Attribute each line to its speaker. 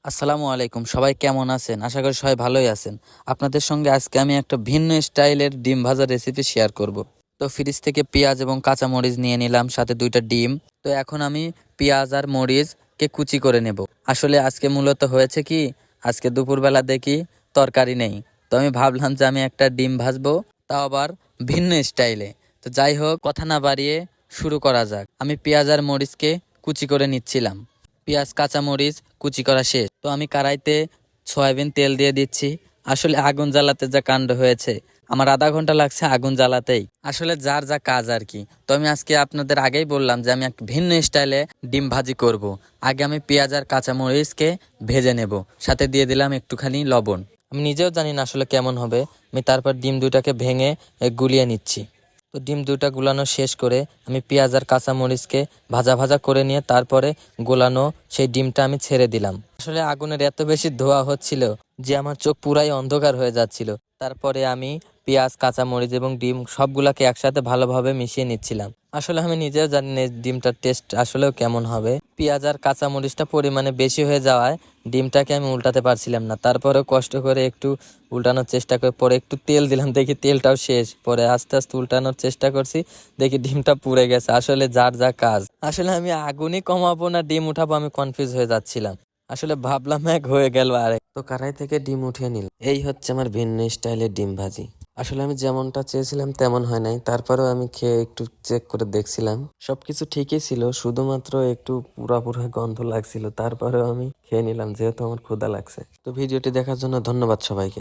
Speaker 1: আসসালামু আলাইকুম, সবাই কেমন আছেন? আশা করি সবাই ভালোই আছেন। আপনাদের সঙ্গে আজকে আমি একটা ভিন্ন স্টাইলের ডিম ভাজার রেসিপি শেয়ার করব। তো ফ্রিজ থেকে পেঁয়াজ এবং কাঁচামরিচ নিয়ে নিলাম, সাথে 2টা ডিম। তো এখন আমি পেঁয়াজ আর মরিচকে কুচি করে নেব। আসলে আজকে মূলত হয়েছে কি, আজকে দুপুরবেলা দেখি তরকারি নেই। তো আমি ভাবলাম যে আমি একটা ডিম ভাজবো, তাও আবার ভিন্ন স্টাইলে। তো যাই হোক, কথা না বাড়িয়ে শুরু করা যাক। আমি পেঁয়াজ আর মরিচকে কুচি করে নিচ্ছিলাম। পেঁয়াজ কাঁচামরিচ কুচি করা শেষ। তো আমি কড়াইতে সয়াবিন তেল দিয়ে দিচ্ছি। আসলে আগুন জ্বালাতে যা কাণ্ড হয়েছে, আমার আধা ঘন্টা লাগছে আগুন জ্বালাতেই। আসলে যার যা কাজ আর কি। তো আমি আজকে আপনাদের আগেই বললাম যে আমি এক ভিন্ন স্টাইলে ডিম ভাজি করব। আগে আমি পেঁয়াজ আর কাঁচামরিচকে ভেজে নেব, সাথে দিয়ে দিলাম একটুখানি লবণ। আমি নিজেও জানি না আসলে কেমন হবে। আমি তারপর ডিম দুটাকে ভেঙে গুলিয়ে নিচ্ছি। তো ডিম দুটা গুলানো শেষ করে আমি পেঁয়াজ আর কাঁচামরিচকে ভাজা ভাজা করে নিয়ে তারপরে গোলানো সেই ডিমটা আমি ছেড়ে দিলাম। আসলে আগুনের এত বেশি ধোঁয়া হচ্ছিল যে আমার চোখ পুরাই অন্ধকার হয়ে যাচ্ছিল। তারপরে আমি পেঁয়াজ কাঁচামরিচ এবং ডিম সবগুলাকে একসাথে ভালোভাবে মিশিয়ে নিচ্ছিলাম। আসলে আমি নিজেও জানি না ডিমটার টেস্ট আসলেও কেমন হবে। পেঁয়াজ আর কাঁচামরিচটা পরিমাণে বেশি হয়ে যাওয়ায় ডিমটাকে আমি উল্টাতে পারছিলাম না। তারপরেও কষ্ট করে একটু উল্টানোর চেষ্টা করে পরে একটু তেল দিলাম, দেখি তেলটাও শেষ। পরে আস্তে আস্তে উল্টানোর চেষ্টা করছি, দেখি ডিমটা পুড়ে গেছে। আসলে যার যা কাজ। আসলে আমি আগুনই কমাবো না ডিম উঠাবো, আমি কনফিউজ হয়ে যাচ্ছিলাম। আসলে ভাবলাম এক হয়ে গেল আরেক। তো কড়াই থেকে ডিম উঠিয়ে নিলাম। এই হচ্ছে আমার ভিন্ন স্টাইলের ডিম ভাজি। আসলে আমি যেমনটা চেয়েছিলাম তেমন হয় নাই, তারপরেও আমি খেয়ে একটু চেক করে দেখছিলাম, সবকিছু ঠিকই ছিল, শুধুমাত্র একটু পুরা পুরা গন্ধ লাগছিল। তারপরেও আমি খেয়ে নিলাম যেহেতু আমার ক্ষুধা লাগছে। তো ভিডিওটি দেখার জন্য ধন্যবাদ সবাইকে।